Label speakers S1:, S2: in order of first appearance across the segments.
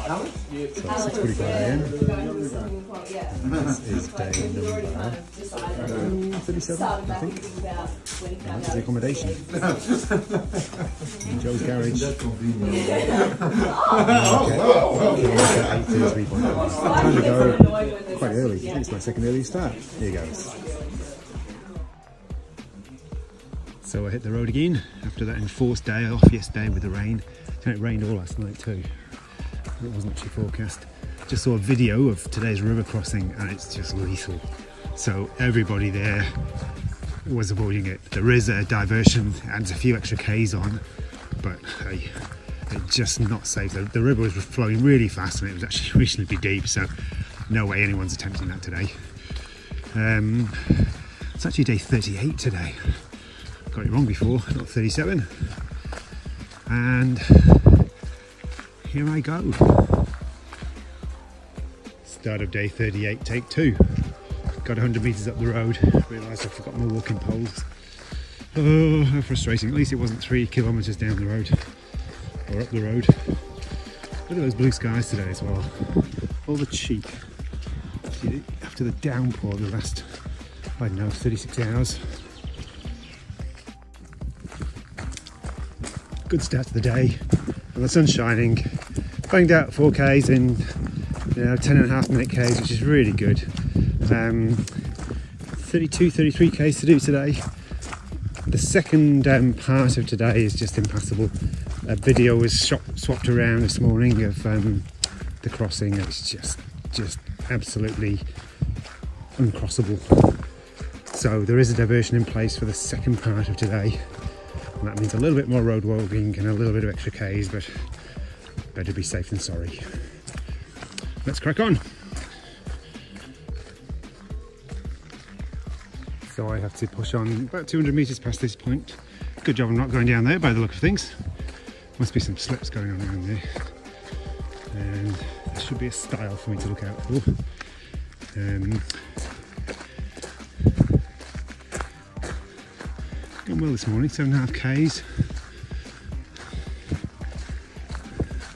S1: So it's 45 AM. This is day number 37, I think. And that's the accommodation. In Joe's garage. Time to go quite early. I think it's my second early start. Here goes. So I hit the road again after that enforced day off yesterday with the rain. It rained all last night too. It wasn't actually forecast. Just saw a video of today's river crossing and it's just lethal. So everybody there was avoiding it. There is a diversion, adds a few extra Ks on, but hey, it's just not safe. The river was flowing really fast and it was actually reasonably deep, so no way anyone's attempting that today. It's actually day 38 today. Got it wrong before, not 37. And here I go. Start of day 38, take 2. Got 100 metres up the road. Realised I forgot my walking poles. Oh, how frustrating. At least it wasn't 3 kilometres down the road. Or up the road. Look at those blue skies today as well. All the cheek. After the downpour the last, I don't know, 36 hours. Good start to the day, and the sun's shining. Banged out 4Ks in 10.5 minute Ks, which is really good. 32, 33 Ks to do today. The second part of today is just impassable. A video was swapped around this morning of the crossing. It's just absolutely uncrossable. So there is a diversion in place for the second part of today. And that means a little bit more road walking and a little bit of extra Ks, but better be safe than sorry. Let's crack on. So I have to push on about 200 metres past this point. Good job I'm not going down there by the look of things. Must be some slips going on around there. And there should be a stile for me to look out for. Going well this morning, 7.5 Ks,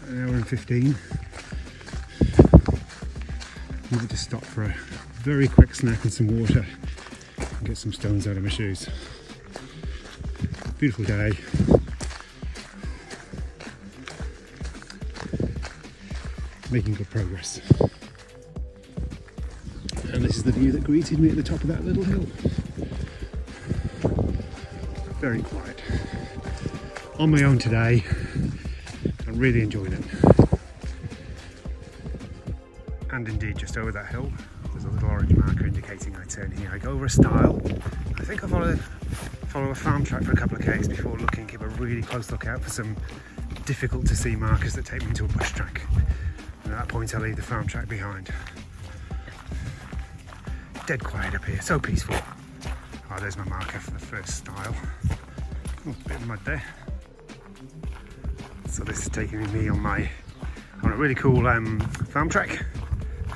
S1: an hour and 15. Needed to stop for a very quick snack and some water and get some stones out of my shoes. Beautiful day. Making good progress. And this is the view that greeted me at the top of that little hill. Very quiet. On my own today. I really enjoyed it. And indeed, just over that hill, there's a little orange marker indicating I turn here. I go over a stile. I think I'll follow a farm track for a couple of Ks before looking, keep a really close look out for some difficult to see markers that take me into a bush track. And at that point, I'll leave the farm track behind. Dead quiet up here, so peaceful. Oh, there's my marker for the first stile. Oh, a bit of mud there. So this is taking me on a really cool farm track.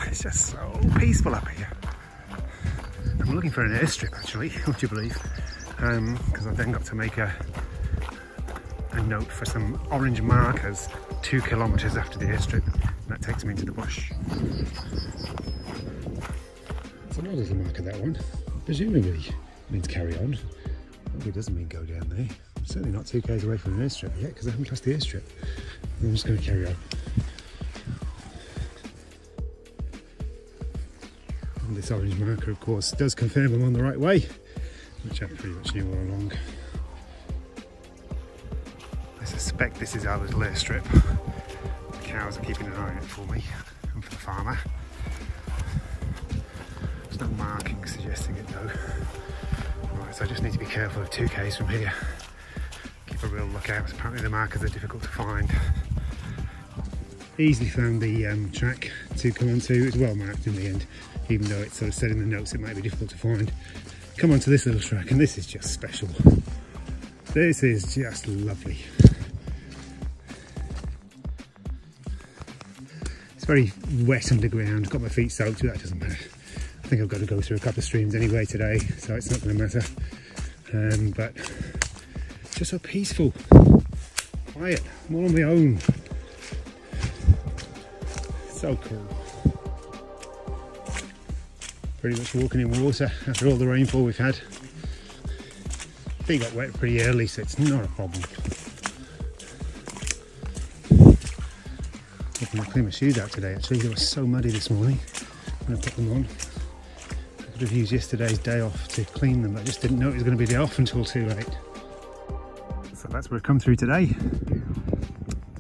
S1: It's just so peaceful up here. I'm looking for an airstrip actually, would you believe? Because I've then got to make a note for some orange markers 2 kilometres after the airstrip. And that takes me into the bush. It's an odd little marker, that one. Presumably means carry on. Probably doesn't mean go down there. I'm certainly not 2 Ks away from an airstrip yet because I haven't crossed the airstrip. I'm just going to carry on. And this orange marker, of course, does confirm I'm on the right way, which I pretty much knew all along. I suspect this is our little airstrip. The cows are keeping an eye on it for me and for the farmer. There's no marking suggesting it though. Right, so I just need to be careful of 2 Ks from here. Keep a real lookout. Apparently the markers are difficult to find. Easily found the track to come onto. It's well marked in the end, even though it sort of said in the notes it might be difficult to find. Come onto this little track and this is just special. This is just lovely. It's very wet underground. Got my feet soaked, but that doesn't matter. I think I've got to go through a couple of streams anyway today, so it's not going to matter. But just so peaceful, quiet. I'm all on my own. So cool. Pretty much walking in water after all the rainfall we've had. They got wet pretty early, so it's not a problem. I can clean my shoes out today actually. They were so muddy this morning when I put them on. I could have used yesterday's day off to clean them. I just didn't know it was going to be day off until too late. So that's where we've come through today.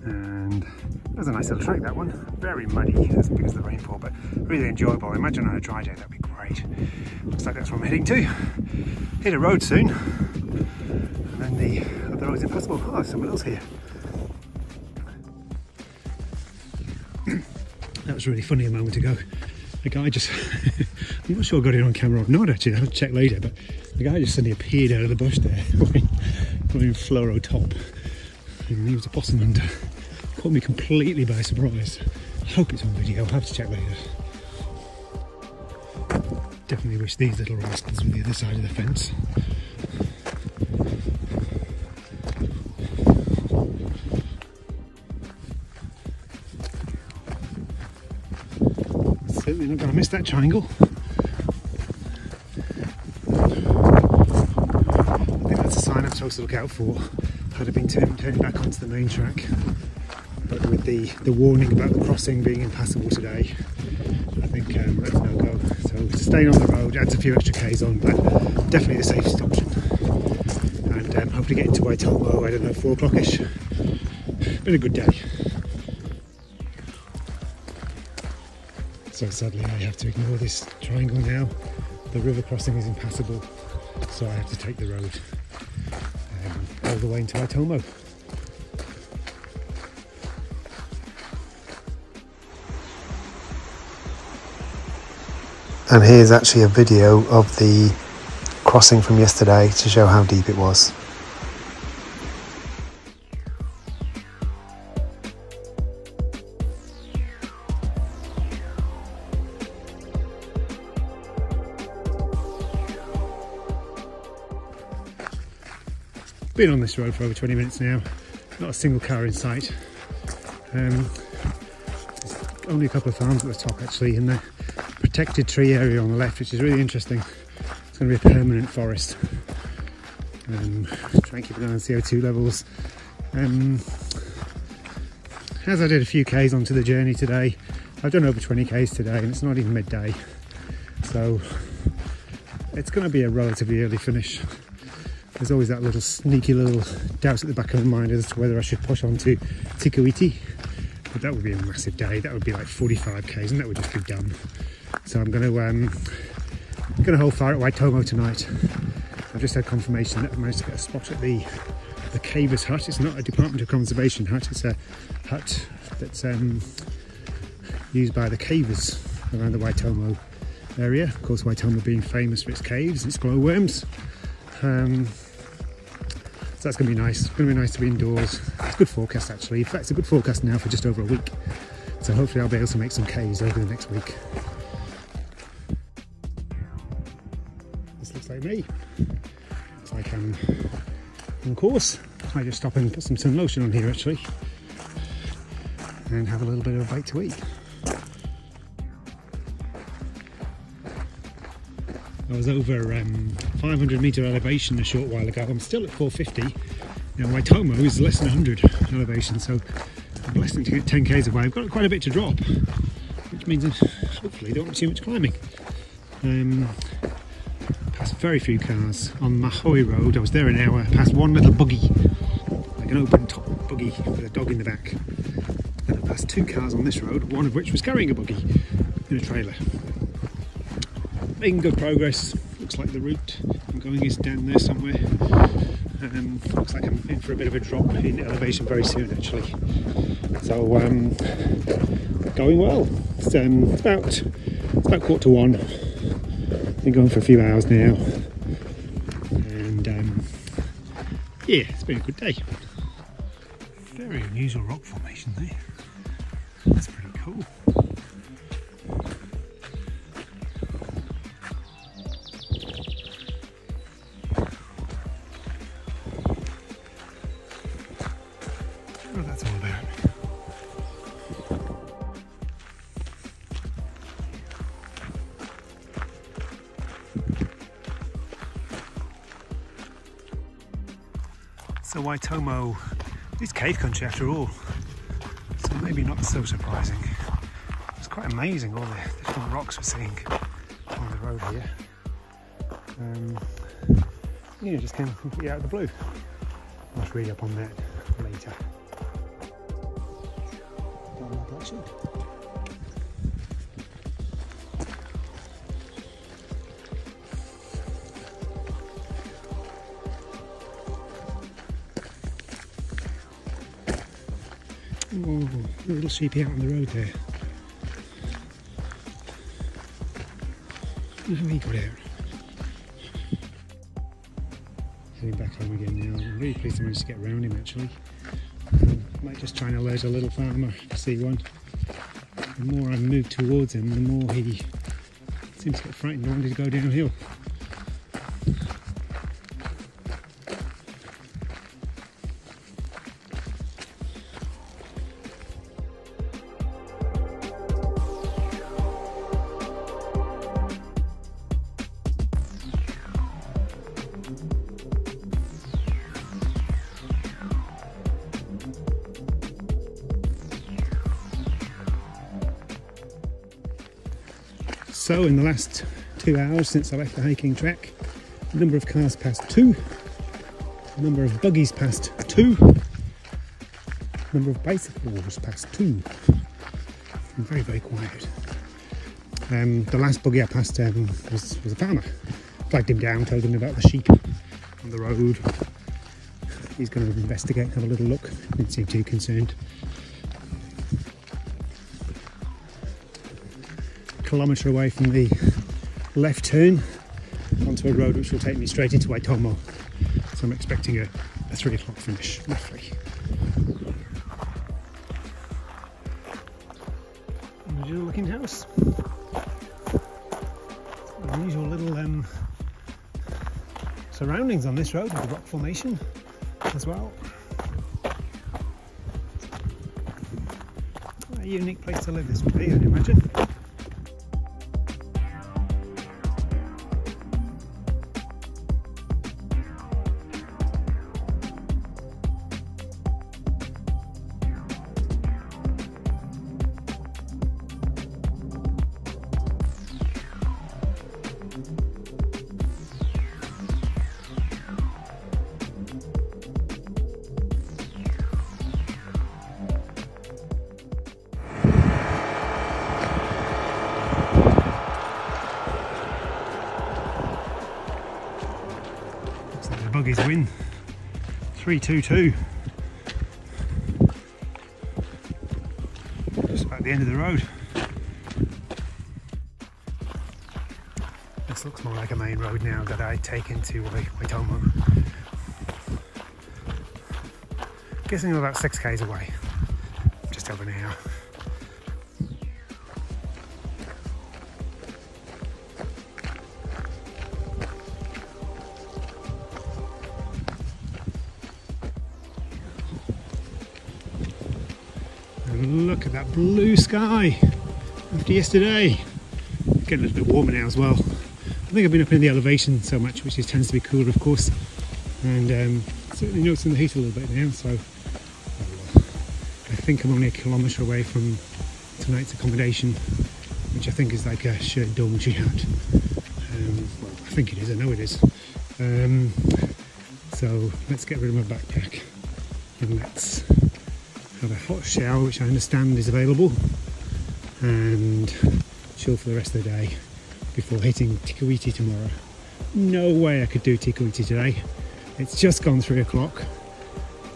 S1: And that was a nice little track, that one. Very muddy because of the rainfall, but really enjoyable. I imagine on a dry day that'd be great. Looks like that's where I'm heading to. Hit a road soon. And then the other road's impassable. Oh, there's someone else here. That was really funny a moment ago. The guy just, I'm not sure I got it on camera or not actually, I'll have to check later, but the guy just suddenly appeared out of the bush there, wearing fluoro top. And he was a possum hunter. Caught me completely by surprise. I hope it's on video, I'll have to check later. Definitely wish these little rascals were the other side of the fence. Certainly not going to miss that triangle. I think that's a sign I'm supposed to look out for. Had I been turning back onto the main track, but with the warning about the crossing being impassable today, I think that's no go. So staying on the road adds a few extra Ks on, but definitely the safest option. And hope to get into Waitomo, I don't know, 4 o'clock-ish. Been a good day. So sadly I have to ignore this triangle now. The river crossing is impassable, so I have to take the road all the way into Waitomo. And here's actually a video of the crossing from yesterday to show how deep it was. Been on this road for over 20 minutes now, not a single car in sight. There's only a couple of farms at the top actually, in the protected tree area on the left, which is really interesting. It's going to be a permanent forest. Try and keep an eye on CO2 levels. As I did a few Ks onto the journey today, I've done over 20 Ks today and it's not even midday. So it's going to be a relatively early finish. There's always that little sneaky little doubt at the back of my mind as to whether I should push on to Tikuiti, but that would be a massive day. That would be like 45 Ks and that would just be done. So I'm going to hold fire at Waitomo tonight. I've just had confirmation that I managed to get a spot at the Cavers hut. It's not a Department of Conservation hut, it's a hut that's used by the cavers around the Waitomo area. Of course, Waitomo being famous for its caves and its glowworms. So that's going to be nice. It's going to be nice to be indoors. It's a good forecast actually. In fact, it's a good forecast now for just over a week. So hopefully I'll be able to make some Ks over the next week. This looks like me. Looks like I'm on course. I might just stop and put some sun lotion on here actually. And have a little bit of a bite to eat. I was over 500 metre elevation a short while ago. I'm still at 450. Now Waitomo is less than 100 elevation, so I'm less than 10 Ks away. I've got quite a bit to drop, which means hopefully don't want too much climbing. Passed very few cars on Mahoi Road. I was there an hour. Passed one little buggy, like an open top buggy with a dog in the back. Then I passed 2 cars on this road, one of which was carrying a buggy in a trailer. Making good progress. Looks like the route I'm going is down there somewhere. Looks like I'm in for a bit of a drop in elevation very soon actually. So going well. It's about 1:15. Been going for a few hours now. And yeah, it's been a good day. Very unusual rock formation there. That's pretty cool. What that's all about. So Waitomo is cave country after all, so maybe not so surprising. It's quite amazing all the different rocks we're seeing on the road here. You know, just came completely out of the blue. I'll read up on that later. Down that direction. Oh, a little sheepy out on the road there. How he got out? Heading back home again now. I'm really pleased I managed to get around him actually. Might just try and alert a little farmer to see one. The more I move towards him, the more he seems to get frightened and wanted to go downhill. So in the last 2 hours since I left the hiking track, the number of cars passed 2, the number of buggies passed 2, the number of bicycles passed 2. Very, very quiet. The last buggy I passed was a farmer. Flagged him down, told him about the sheep on the road. He's going to investigate, have a little look. Didn't seem too concerned. Kilometre away from the left turn onto a road which will take me straight into Waitomo, so I'm expecting a 3 o'clock finish roughly. Unusual looking house, unusual little surroundings on this road with the rock formation as well. A unique place to live this would be, I'd imagine. Buggies win 3-2-2. Just about the end of the road. This looks more like a main road now that I take into Waitomo. Guessing I'm about 6 k's away, just over an hour. Look at that blue sky after yesterday. Getting a little bit warmer now as well. I think I've been up in the elevation so much, which tends to be cooler of course, and certainly noticing the heat a little bit now, so I think I'm only a kilometre away from tonight's accommodation, which I think is like a shared dormitory hut. Well, I think it is, I know it is. So let's get rid of my backpack and let's have a hot shower, which I understand is available, and chill for the rest of the day before hitting Tikawiti tomorrow. No way I could do Tikawiti today. It's just gone 3 o'clock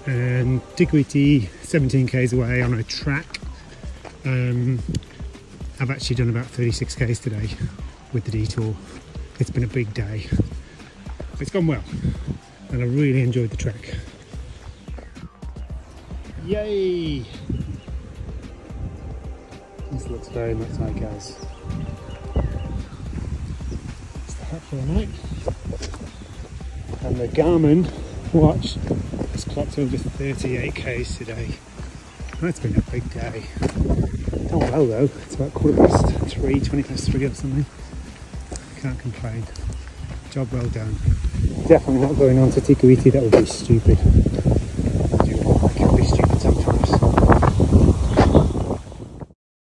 S1: and Tikawiti 17 k's away on a track. I've actually done about 36 k's today with the detour. It's been a big day. It's gone well and I really enjoyed the trek. Yay! This looks very much like us. It's the hut for the night. And the Garmin watch has clocked over 38 k's today. That's been a big day. Not well though, it's about 3:15, 20 past 3 or something. Can't complain. Job well done. Definitely not going on to Tikuiti, that would be stupid.